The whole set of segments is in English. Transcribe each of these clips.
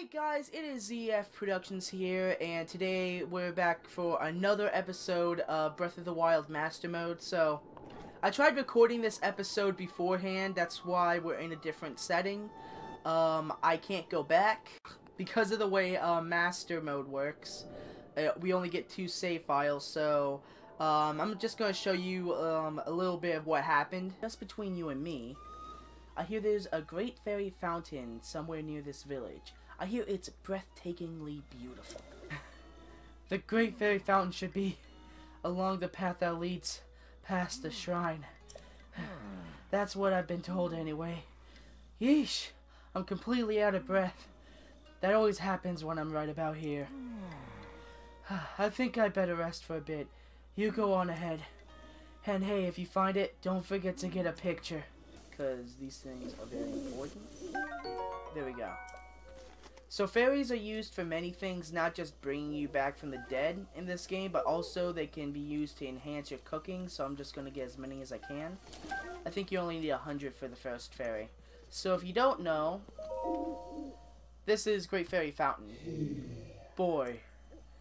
Hey guys, it is ZF Productions here, and today we're back for another episode of Breath of the Wild Master Mode. So, I tried recording this episode beforehand, that's why we're in a different setting. I can't go back. Because of the way Master Mode works, we only get 2 save files, so I'm just going to show you a little bit of what happened. Just between you and me, I hear there's a great fairy fountain somewhere near this village. I hear it's breathtakingly beautiful. The great fairy fountain should be along the path that leads past the shrine. That's what I've been told anyway. Yeesh, I'm completely out of breath. That always happens when I'm right about here. I think I better rest for a bit. You go on ahead. And hey, if you find it, don't forget to get a picture, because these things are very important. There we go. So fairies are used for many things, not just bringing you back from the dead in this game, but also they can be used to enhance your cooking, so I'm just going to get as many as I can. I think you only need 100 for the first fairy. So if you don't know, this is Great Fairy Fountain. Boy,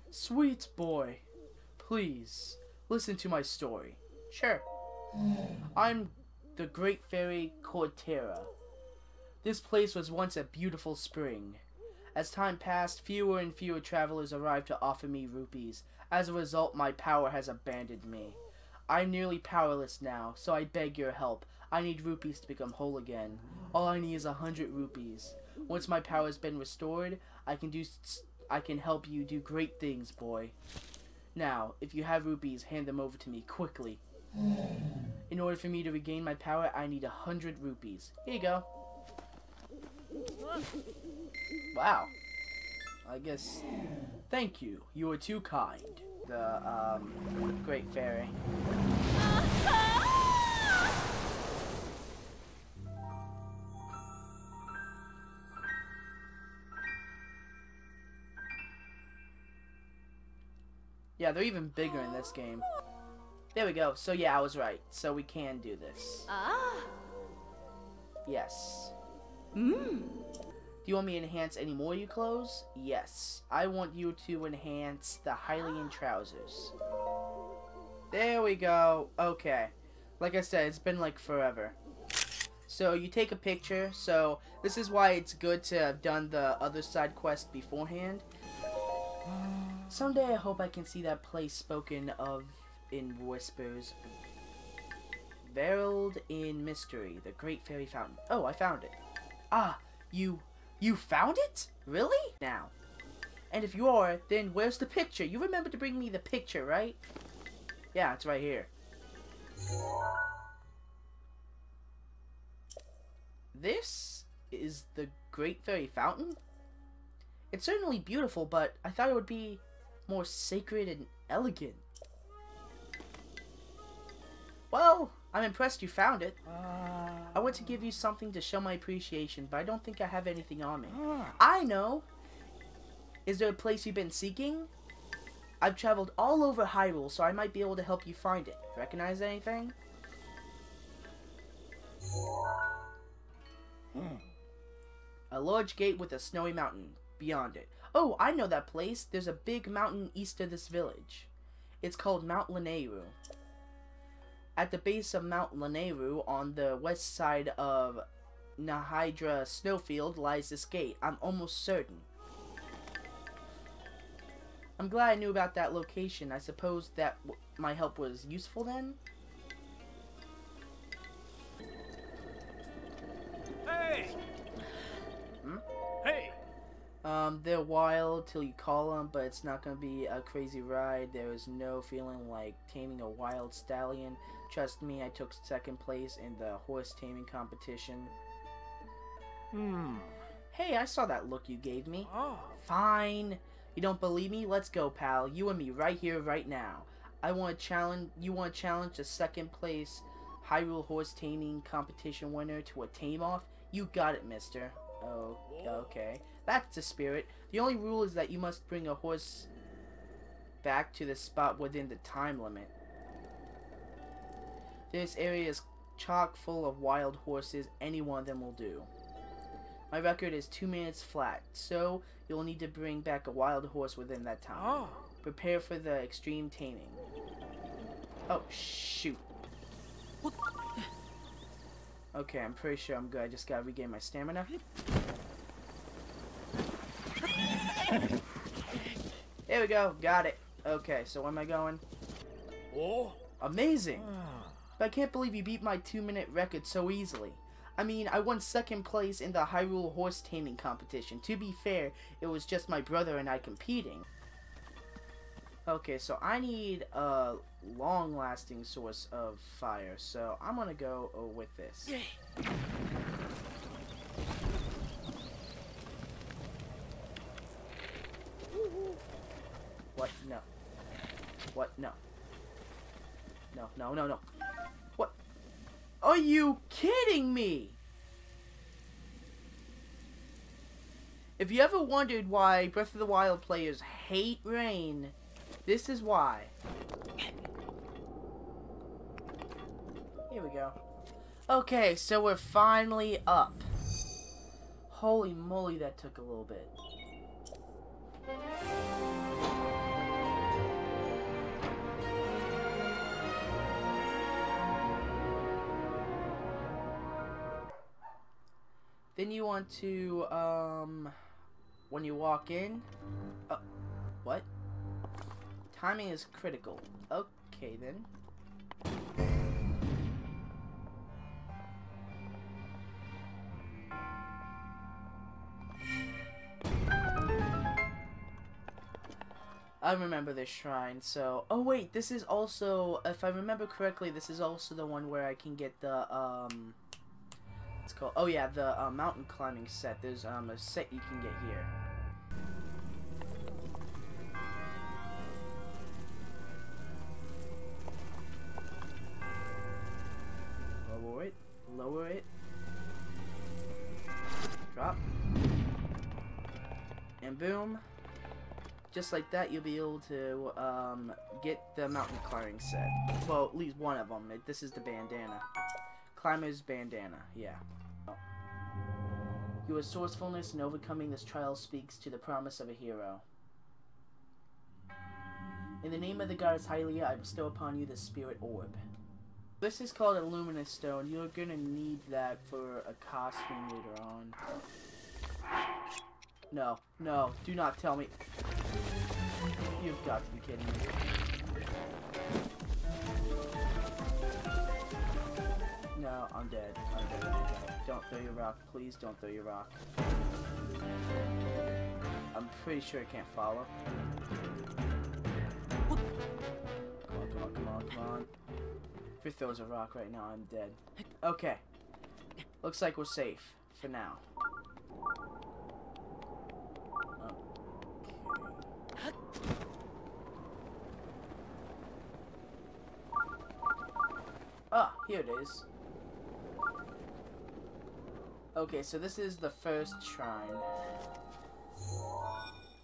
sweet boy, please, listen to my story. Sure. I'm the Great Fairy Cortera. This place was once a beautiful spring. As time passed, fewer and fewer travelers arrived to offer me rupees. As a result, my power has abandoned me. I'm nearly powerless now, so I beg your help. I need rupees to become whole again. All I need is 100 rupees. Once my power has been restored, I can help you do great things, boy. Now, if you have rupees, hand them over to me quickly. In order for me to regain my power, I need 100 rupees. Here you go. Wow. I guess. Thank you. You are too kind. The Great Fairy. Yeah, they're even bigger in this game. There we go. So yeah, I was right. So we can do this. Yes. Do you want me to enhance any more of your clothes? Yes. I want you to enhance the Hylian trousers. There we go. Okay. Like I said, it's been like forever. So you take a picture. So this is why it's good to have done the other side quest beforehand. Someday I hope I can see that place spoken of in whispers. Veiled in mystery, the Great Fairy Fountain. Oh, I found it. Ah, you found it? Really? Now. And if you are, then where's the picture? You remember to bring me the picture, right? Yeah, it's right here. This is the Great Fairy Fountain? It's certainly beautiful, but I thought it would be more sacred and elegant. Well, I'm impressed you found it. I want to give you something to show my appreciation, but I don't think I have anything on me. I know! Is there a place you've been seeking? I've traveled all over Hyrule, so I might be able to help you find it. Recognize anything? A large gate with a snowy mountain beyond it. Oh, I know that place. There's a big mountain east of this village. It's called Mount Lanayru. At the base of Mount Lanayru, on the west side of Nahydra Snowfield, lies this gate. I'm almost certain. I'm glad I knew about that location. I suppose that my help was useful then? Hey! Hey! They're wild till you call them, but it's not gonna be a crazy ride. There is no feeling like taming a wild stallion. Trust me, I took second place in the horse taming competition. Hey, I saw that look you gave me. Oh. Fine. You don't believe me? Let's go, pal. You and me right here, right now. I want to challenge. You want to challenge the second place Hyrule horse taming competition winner to a tame-off? You got it, mister. Oh, okay. That's the spirit. The only rule is that you must bring a horse back to the spot within the time limit. This area is chock full of wild horses. Any one of them will do. My record is 2 minutes flat, so you'll need to bring back a wild horse within that time. Oh. Prepare for the extreme taming. Oh, shoot. Okay, I'm pretty sure I'm good. I just gotta regain my stamina. There we go. Got it. Okay, so where am I going? Oh. Amazing. But I can't believe you beat my 2-minute record so easily. I mean, I won 2nd place in the Hyrule horse taming competition. To be fair, it was just my brother and I competing. Okay, so I need a long-lasting source of fire, so I'm gonna go with this. What? No. What? No. No, no, no, no. What? Are you kidding me? If you ever wondered why Breath of the Wild players hate rain, this is why. Here we go. Okay, so we're finally up. Holy moly, that took a little bit. Then you want to, when you walk in, what? Timing is critical. Okay, then. I remember this shrine, so... Oh, wait, this is also, if I remember correctly, this is also the one where I can get the, it's called, oh yeah, the mountain climbing set. There's a set you can get here. Lower it, lower it, drop, and boom. Just like that, you'll be able to get the mountain climbing set. Well, at least one of them. This is the bandana. Climber's bandana, yeah. Your resourcefulness in overcoming this trial speaks to the promise of a hero. In the name of the goddess Hylia, I bestow upon you the spirit orb. This is called a luminous stone. You're gonna need that for a costume later on. No, no, do not tell me. You've got to be kidding me. No, I'm dead. I'm dead. I'm dead. Don't throw your rock. Please don't throw your rock. I'm pretty sure it can't follow. Come on, come on, come on, come on. If it throws a rock right now, I'm dead. Okay. Looks like we're safe. For now. Ah, here it is. Okay, so this is the first shrine.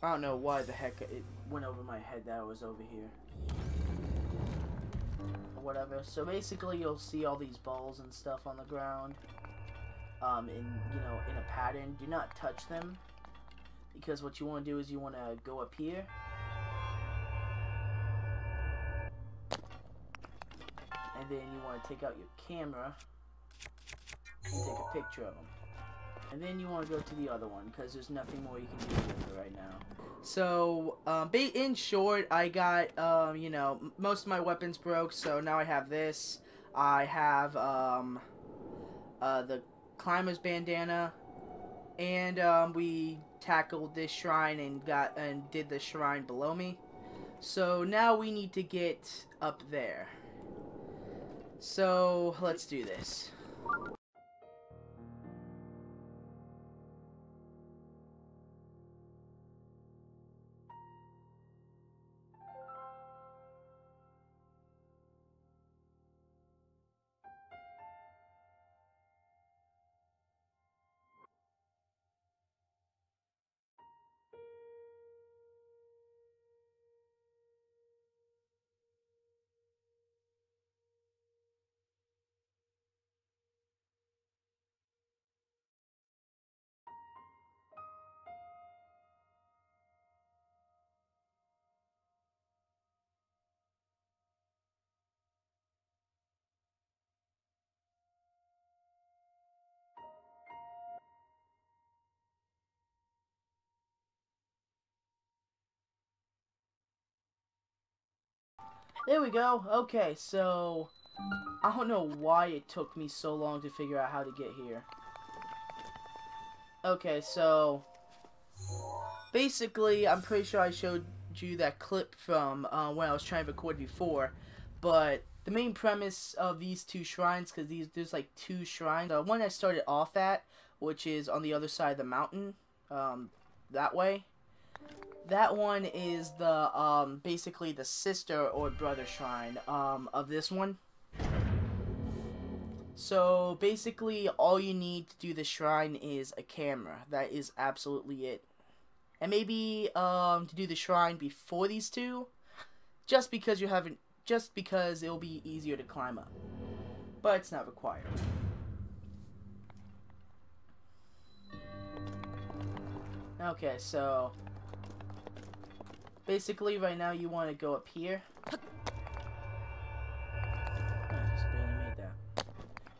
I don't know why the heck it went over my head that I was over here. Or whatever. So basically you'll see all these balls and stuff on the ground. In a pattern. Do not touch them. Because what you want to do is you want to go up here. And then you want to take out your camera and take a picture of them. And then you want to go to the other one, because there's nothing more you can do with it right now. So, in short, I got, most of my weapons broke, so now I have this. I have, the climber's bandana, and, we tackled this shrine and did the shrine below me. So, now we need to get up there. So, let's do this. There we go. Okay, so I don't know why it took me so long to figure out how to get here. Okay, so basically, I'm pretty sure I showed you that clip from when I was trying to record before, but the main premise of these two shrines, because there's like two shrines. One I started off at, which is on the other side of the mountain, that way. That one is the basically the sister or brother shrine of this one. So basically, all you need to do the shrine is a camera. That is absolutely it. And maybe to do the shrine before these two, just because it'll be easier to climb up. But it's not required. Okay, so basically right now you want to go up here. I just barely made that.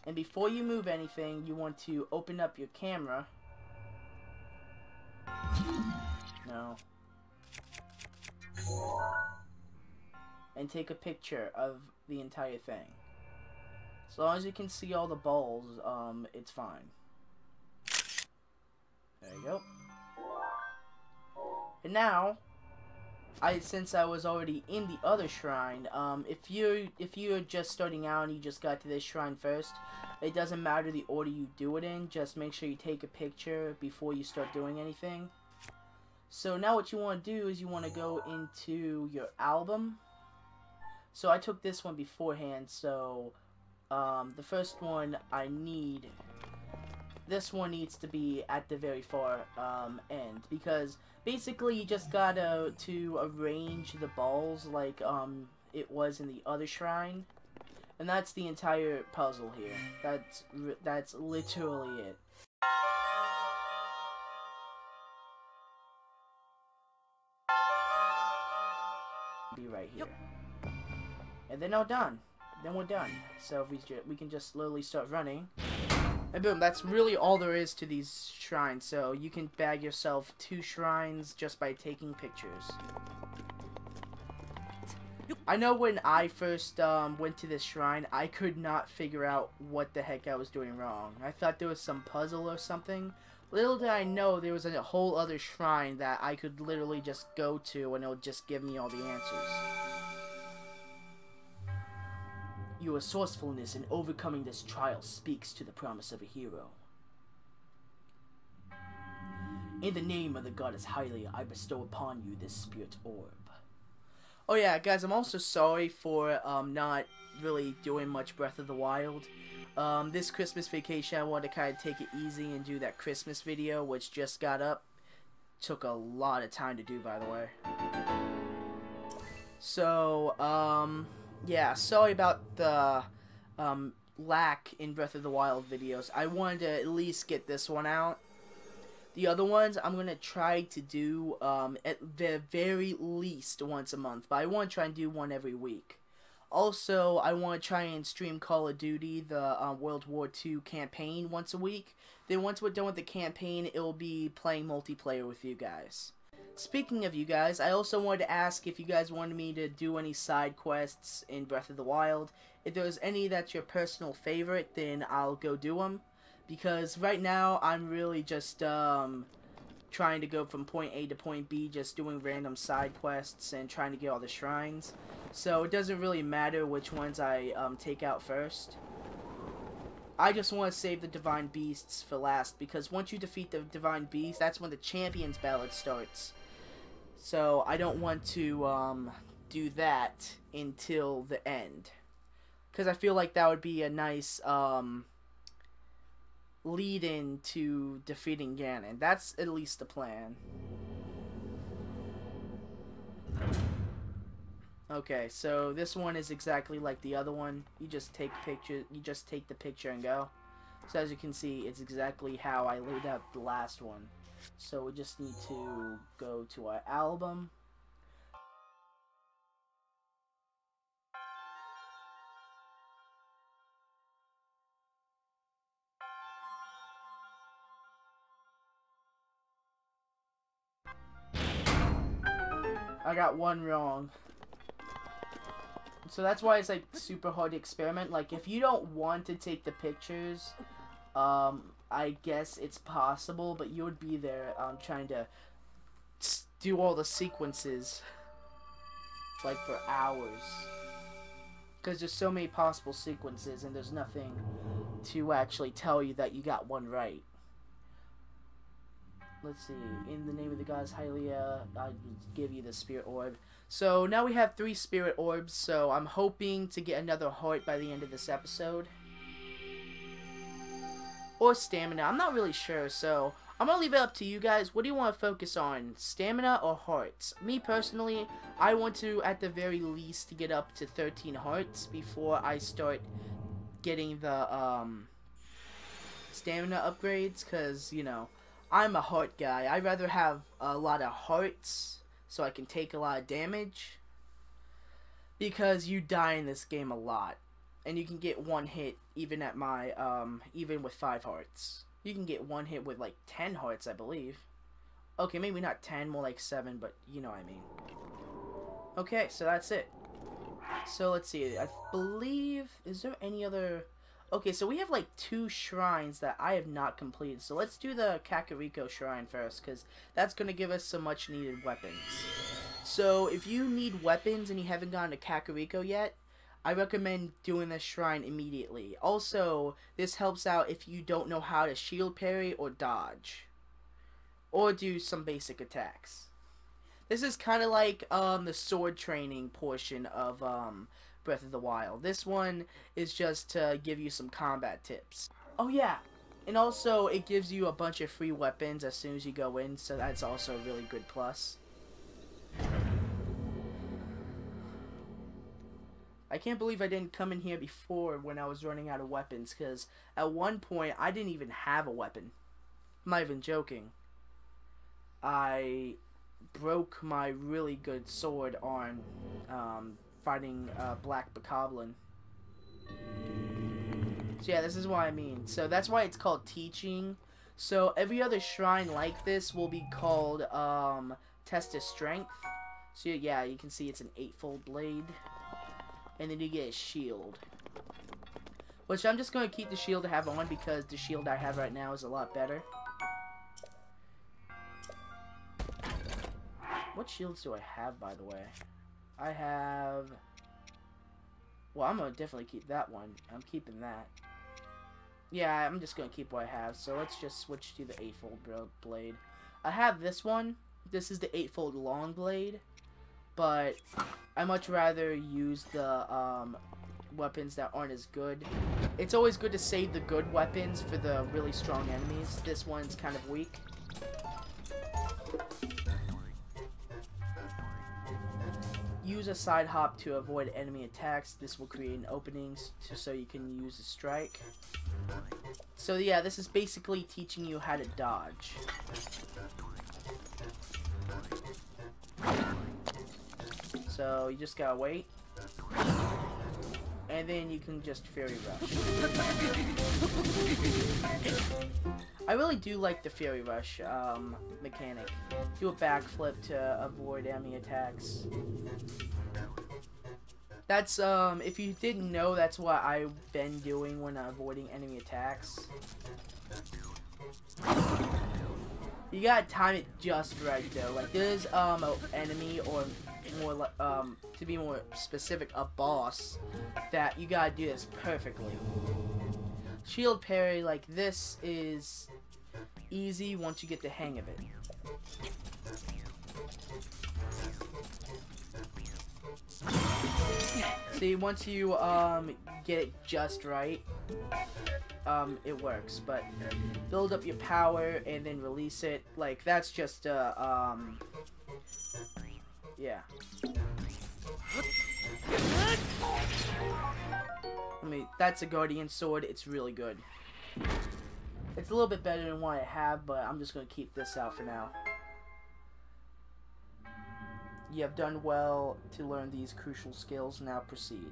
And before you move anything, you want to open up your camera. No. And take a picture of the entire thing. As long as you can see all the balls, it's fine. There you go. And now, since I was already in the other shrine, if you're just starting out and you just got to this shrine first, it doesn't matter the order you do it in. Just make sure you take a picture before you start doing anything. So now what you want to do is you want to go into your album. So I took this one beforehand, so the first one this one needs to be at the very far end, because basically you just gotta arrange the balls like it was in the other shrine, and that's the entire puzzle here. That's literally it. Be right here. Yep. And then we're done. Then we're done. So if we can just slowly start running. And boom, that's really all there is to these shrines. So you can bag yourself 2 shrines just by taking pictures. I know when I first went to this shrine, I could not figure out what the heck I was doing wrong. I thought there was some puzzle or something. Little did I know there was a whole other shrine that I could literally just go to and it would just give me all the answers. Your resourcefulness in overcoming this trial speaks to the promise of a hero. In the name of the goddess Hylia, I bestow upon you this spirit orb. Oh yeah, guys, I'm also sorry for not really doing much Breath of the Wild. This Christmas vacation, I wanted to kind of take it easy and do that Christmas video, which just got up. Took a lot of time to do, by the way. So, yeah, sorry about the lack in Breath of the Wild videos. I wanted to at least get this one out. The other ones, I'm going to try to do at the very least once a month, but I want to try and do one every week. Also, I want to try and stream Call of Duty, the World War II campaign, once a week. Then once we're done with the campaign, it will be playing multiplayer with you guys. Speaking of you guys, I also wanted to ask if you guys wanted me to do any side quests in Breath of the Wild. If there's any that's your personal favorite, then I'll go do them. Because right now, I'm really just trying to go from point A to point B, just doing random side quests and trying to get all the shrines. So it doesn't really matter which ones I take out first. I just want to save the Divine Beasts for last, because once you defeat the Divine Beast, that's when the Champions Ballad starts. So I don't want to do that until the end, because I feel like that would be a nice lead-in to defeating Ganon. That's at least the plan. Okay, so this one is exactly like the other one. You just take the picture and go. So as you can see, it's exactly how I laid out the last one. So we just need to go to our album. I got one wrong. So that's why it's like super hard to experiment. Like if you don't want to take the pictures, I guess it's possible, but you would be there trying to do all the sequences like for hours. Because there's so many possible sequences and there's nothing to actually tell you that you got one right. Let's see. In the name of the gods, Hylia, I give you the spirit orb. So now we have 3 spirit orbs, so I'm hoping to get another heart by the end of this episode. Or stamina, I'm not really sure, so I'm gonna leave it up to you guys. What do you want to focus on, stamina or hearts? Me personally, I want to at the very least get up to 13 hearts before I start getting the stamina upgrades, because, you know, I'm a heart guy. I'd rather have a lot of hearts so I can take a lot of damage, because you die in this game a lot. And you can get one hit even at my, even with 5 hearts. You can get one hit with like 10 hearts, I believe. Okay, maybe not 10, more like 7, but you know what I mean. Okay, so that's it. So let's see, I believe, is there any other... Okay, so we have like 2 shrines that I have not completed. So let's do the Kakariko shrine first, because that's going to give us some much needed weapons. So if you need weapons and you haven't gotten to Kakariko yet, I recommend doing this shrine immediately. Also, this helps out if you don't know how to shield parry or dodge. Or do some basic attacks. This is kind of like the sword training portion of Breath of the Wild. This one is just to give you some combat tips. Oh yeah, and also it gives you a bunch of free weapons as soon as you go in, so that's also a really good plus. I can't believe I didn't come in here before when I was running out of weapons, because at one point I didn't even have a weapon. I'm not even joking. I broke my really good sword on fighting Black Bokoblin. So yeah, this is what I mean. So that's why it's called teaching. So every other shrine like this will be called Test of Strength. So yeah, you can see it's an 8-fold blade. And then you get a shield. Which I'm just going to keep the shield I have on because the shield I have right now is a lot better. What shields do I have, by the way? I have... Well, I'm going to definitely keep that one. I'm keeping that. Yeah, I'm just going to keep what I have. So let's just switch to the 8-fold blade. I have this one. This is the 8-fold long blade. But I much rather use the weapons that aren't as good. It's always good to save the good weapons for the really strong enemies. This one's kind of weak. Use a side hop to avoid enemy attacks. This will create an opening so you can use a strike. So yeah, this is basically teaching you how to dodge. So you just gotta wait. And then you can just Fury Rush. I really do like the Fury Rush mechanic. Do a backflip to avoid enemy attacks. That's, if you didn't know, that's what I've been doing when avoiding enemy attacks. You gotta time it just right, though. Like, there's, an enemy, or more, to be more specific, a boss, that you gotta do this perfectly. Shield parry, like, this is easy once you get the hang of it. See, once you, get it just right, it works, but build up your power and then release it, like, that's just, yeah. I mean, that's a Guardian Sword, it's really good. It's a little bit better than what I have, but I'm just going to keep this out for now. You have done well to learn these crucial skills, now proceed.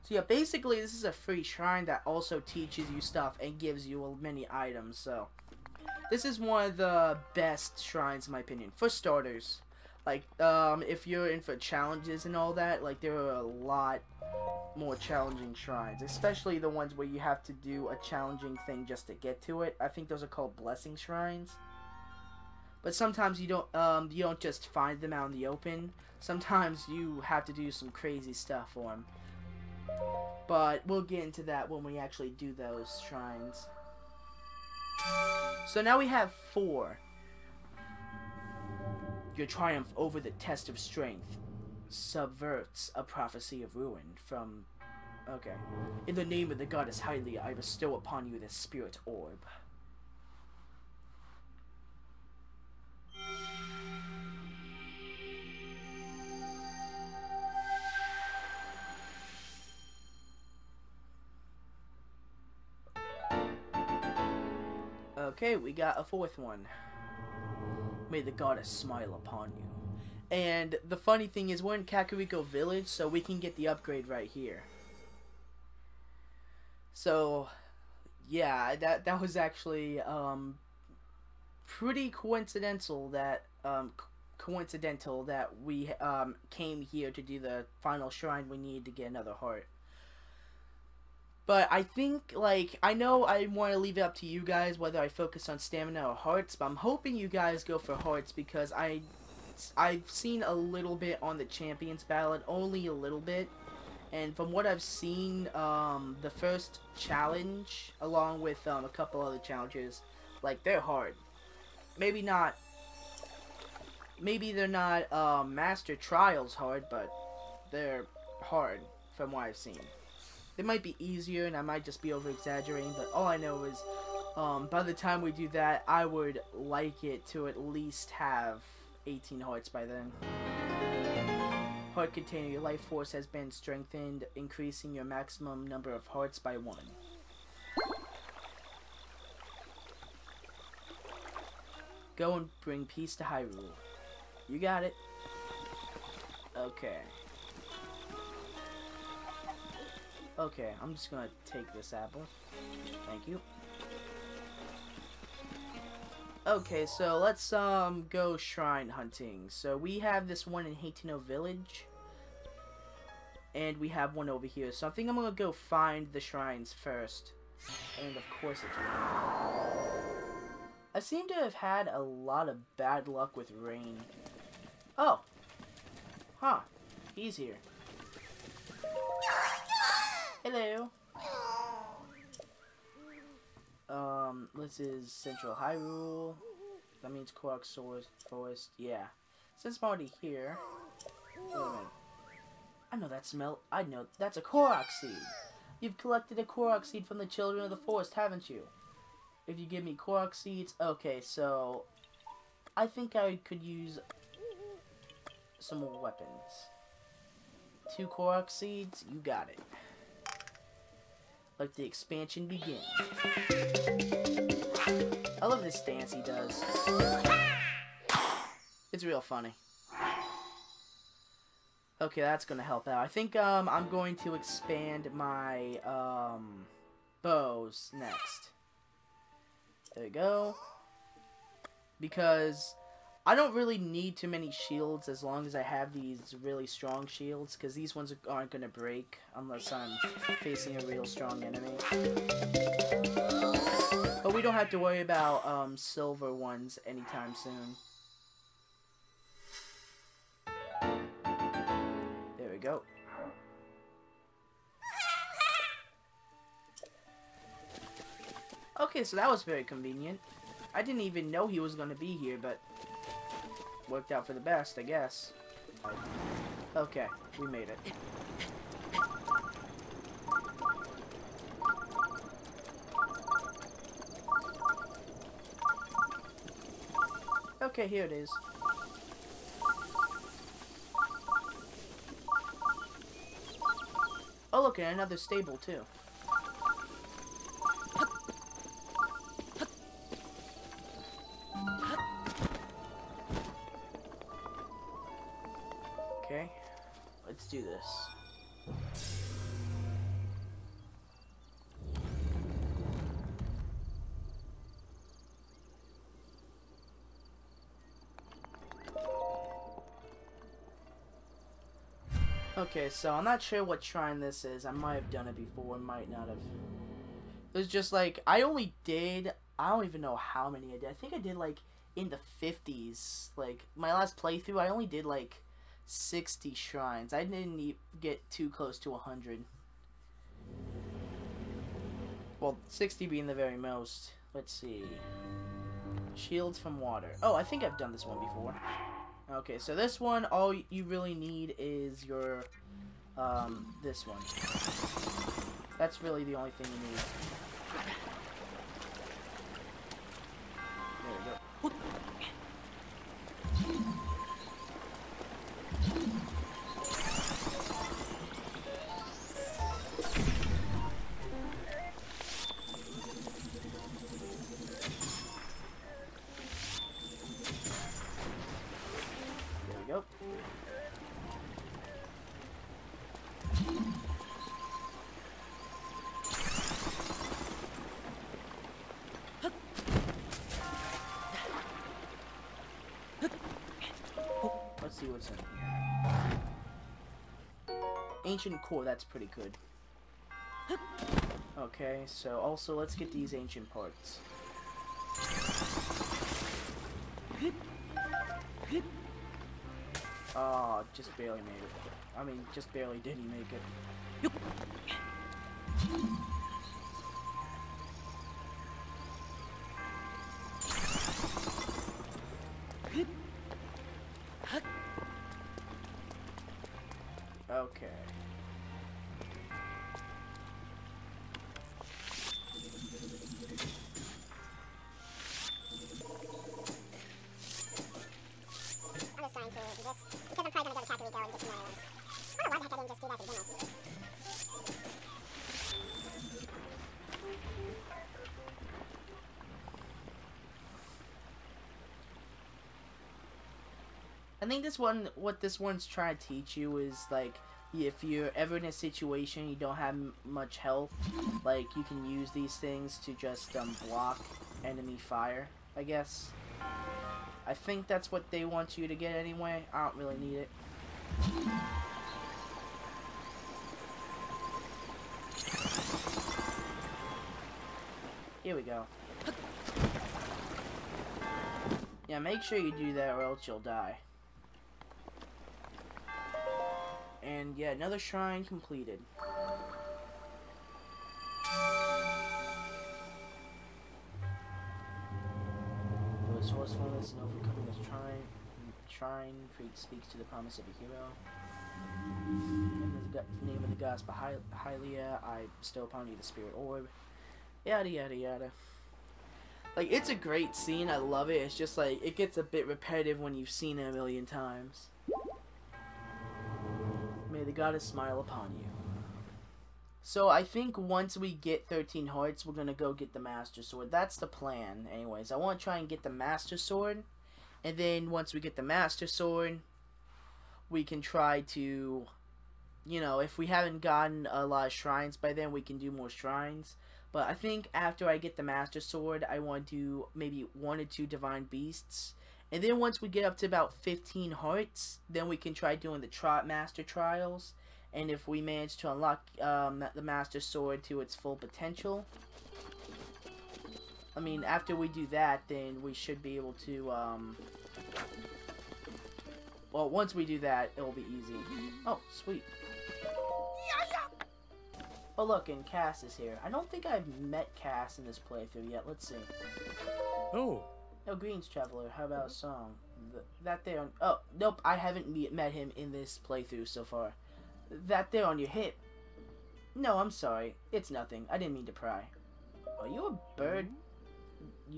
So yeah, basically this is a free shrine that also teaches you stuff and gives you many items, so... This is one of the best shrines in my opinion, for starters. Like, if you're in for challenges and all that, like, there are a lot more challenging shrines, especially the ones where you have to do a challenging thing just to get to it. I think those are called blessing shrines. But sometimes you don't just find them out in the open. Sometimes you have to do some crazy stuff for them. But we'll get into that when we actually do those shrines. So now we have 4. Your triumph over the test of strength subverts a prophecy of ruin from... Okay. In the name of the goddess Hylia, I bestow upon you this spirit orb. Okay, we got a 4th one. May the goddess smile upon you. And the funny thing is, we're in Kakariko Village, so we can get the upgrade right here. So, yeah, that was actually pretty coincidental that we came here to do the final shrine we needed to get another heart. But I think, like, I know I want to leave it up to you guys whether I focus on stamina or hearts, but I'm hoping you guys go for hearts because I've seen a little bit on the Champions Ballad, only a little bit. And from what I've seen, the first challenge, along with a couple other challenges, like, they're hard. Maybe they're not Master Trials hard, but they're hard from what I've seen. They might be easier, and I might just be over-exaggerating, but all I know is, by the time we do that, I would like it to at least have 18 hearts by then. Heart container, your life force has been strengthened, increasing your maximum number of hearts by 1. Go and bring peace to Hyrule. You got it. Okay. Okay, I'm just gonna take this apple. Thank you. Okay, so let's go shrine hunting. So we have this one in Hateno Village, and we have one over here. So I think I'm gonna go find the shrines first. And of course it's rain. I seem to have had a lot of bad luck with rain. Oh. Huh. He's here. Hello. This is Central Hyrule. That means Korok Forest. Yeah. Since I'm already here. Wait a minute. I know that smell. I know that's a Korok seed. You've collected a Korok seed from the children of the forest, haven't you? If you give me Korok seeds. Okay, so I think I could use some more weapons. 2 Korok seeds. You got it. Let the expansion begin. I love this dance he does. It's real funny. Okay, that's gonna help out. I think I'm going to expand my bows next. There we go. Because I don't really need too many shields as long as I have these really strong shields, because these ones aren't going to break unless I'm facing a real strong enemy. But we don't have to worry about silver ones anytime soon. There we go. Okay, so that was very convenient. I didn't even know he was going to be here, but worked out for the best, I guess. Okay, we made it. Okay, here it is. Oh, look, and another stable, too. Okay, let's do this. Okay, so I'm not sure what shrine this is. I might have done it before, might not have. There's just like, I don't even know how many I did. I think I did like in the 50s. Like, my last playthrough, I only did like 60 shrines. I didn't get too close to 100. Well, 60 being the very most. Let's see. Shields from water. Oh, I think I've done this one before. Okay, so this one, all you really need is your, this one. That's really the only thing you need. There we go. Yep. Let's see what's in here. Ancient core, that's pretty good. Okay, so also let's get these ancient parts. Oh, just barely made it. I mean, just barely didn't make it. Okay. I think what this one's trying to teach you is, like, if you're ever in a situation you don't have much health, like, you can use these things to just, block enemy fire, I guess. I think that's what they want you to get anyway. I don't really need it. Here we go. Yeah, make sure you do that or else you'll die. And yeah, another shrine completed. The resourcefulness in overcoming this shrine speaks to the promise of a hero. In the name of the goddess Hylia, I bestow upon you the spirit orb. Yada yada yada. Like, it's a great scene, I love it. It's just like, it gets a bit repetitive when you've seen it a million times. May the goddess smile upon you. So I think once we get 13 hearts, we're gonna go get the Master Sword. That's the plan, anyways. I want to try and get the Master Sword, and then once we get the Master Sword, we can try to, you know, if we haven't gotten a lot of shrines by then, we can do more shrines. But I think after I get the Master Sword, I want to do maybe 1 or 2 Divine Beasts. And then once we get up to about 15 hearts, then we can try doing the Master Trials. And if we manage to unlock the Master Sword to its full potential, I mean, after we do that, then we should be able to, well, once we do that, it'll be easy. Oh, sweet. Oh, look, and Cass is here. I don't think I've met Cass in this playthrough yet. Let's see. Oh. Oh, Greens Traveler, how about a song? That there on... Oh, nope, I haven't met him in this playthrough so far. That there on your hip. No, I'm sorry. It's nothing. I didn't mean to pry. Are you a bird?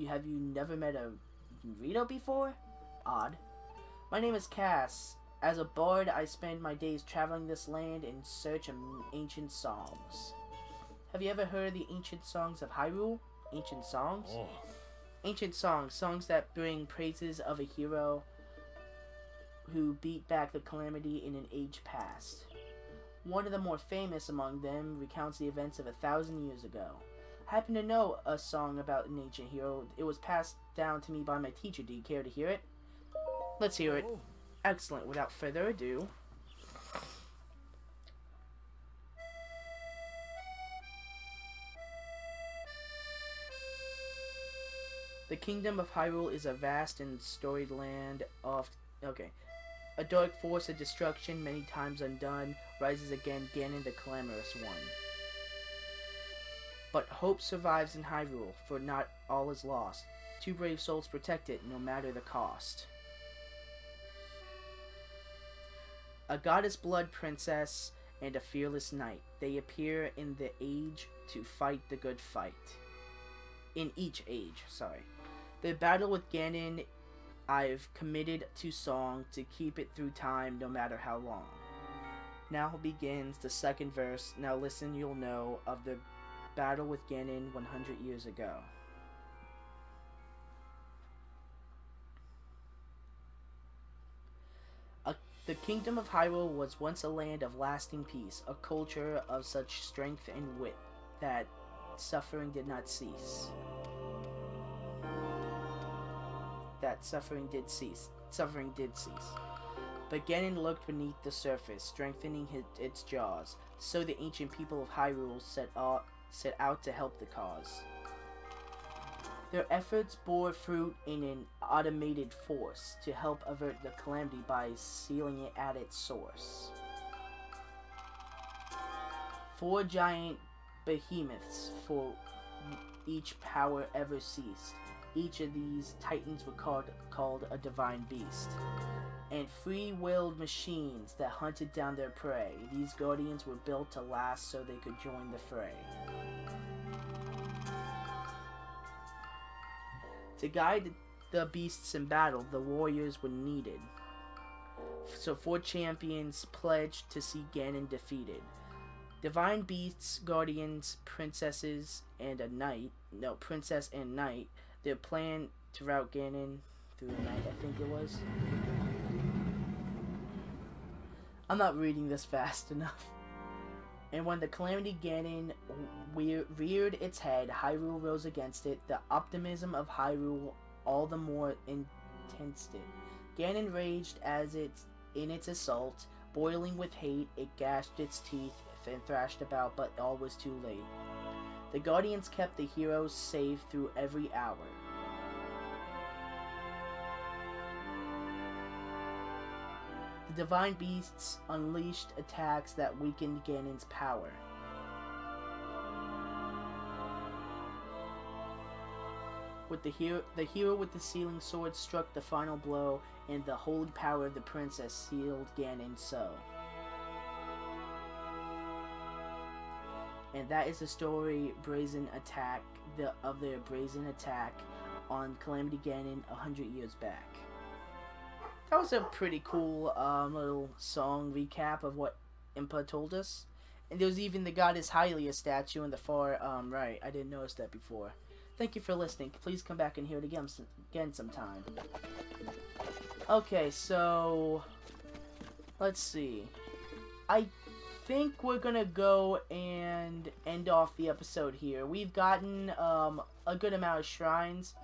Have you never met a Rito before? Odd. My name is Cass. As a bard, I spend my days traveling this land in search of ancient songs. Have you ever heard of the ancient songs of Hyrule? Ancient songs? Oh. Ancient songs. Songs that bring praises of a hero who beat back the calamity in an age past. One of the more famous among them recounts the events of 1,000 years ago. I happen to know a song about an ancient hero. It was passed down to me by my teacher. Do you care to hear it? Let's hear it. Oh. Excellent. Without further ado, The kingdom of Hyrule is a vast and storied land of... Okay. A dark force of destruction, many times undone, rises again, Ganon the Clamorous One. But hope survives in Hyrule, for not all is lost. Two brave souls protect it, no matter the cost. A goddess blood princess and a fearless knight. They appear in the age to fight the good fight. In each age, sorry. The battle with Ganon, I've committed to song to keep it through time, no matter how long. Now begins the second verse. Now listen, you'll know of the battle with Ganon 100 years ago. The kingdom of Hyrule was once a land of lasting peace, a culture of such strength and wit that suffering did not cease. Suffering did cease. But Ganon looked beneath the surface, strengthening its jaws. So the ancient people of Hyrule set out to help the cause. Their efforts bore fruit in an automated force to help avert the calamity by sealing it at its source. 4 giant behemoths for each power ever ceased. Each of these titans were called a divine beast. And free-willed machines that hunted down their prey. These guardians were built to last so they could join the fray. To guide the beasts in battle, the warriors were needed. So 4 champions pledged to see Ganon defeated. Divine beasts, guardians, princesses, and a knight. No, princess and knight. Their plan to rout Ganon through the night, I think it was. I'm not reading this fast enough. And when the calamity Ganon reared its head, Hyrule rose against it. The optimism of Hyrule all the more intensed it. Ganon raged in its assault. Boiling with hate, it gashed its teeth and thrashed about, but all was too late. The Guardians kept the heroes safe through every hour. The divine beasts unleashed attacks that weakened Ganon's power. With the hero with the sealing sword struck the final blow, and the holy power of the princess sealed Ganon so. And that is the story of their brazen attack on Calamity Ganon 100 years back. That was a pretty cool little song recap of what Impa told us. And there was even the goddess Hylia statue in the far right. I didn't notice that before. Thank you for listening. Please come back and hear it again sometime. Okay, so let's see. I think we're gonna go and end off the episode here. We've gotten a good amount of shrines.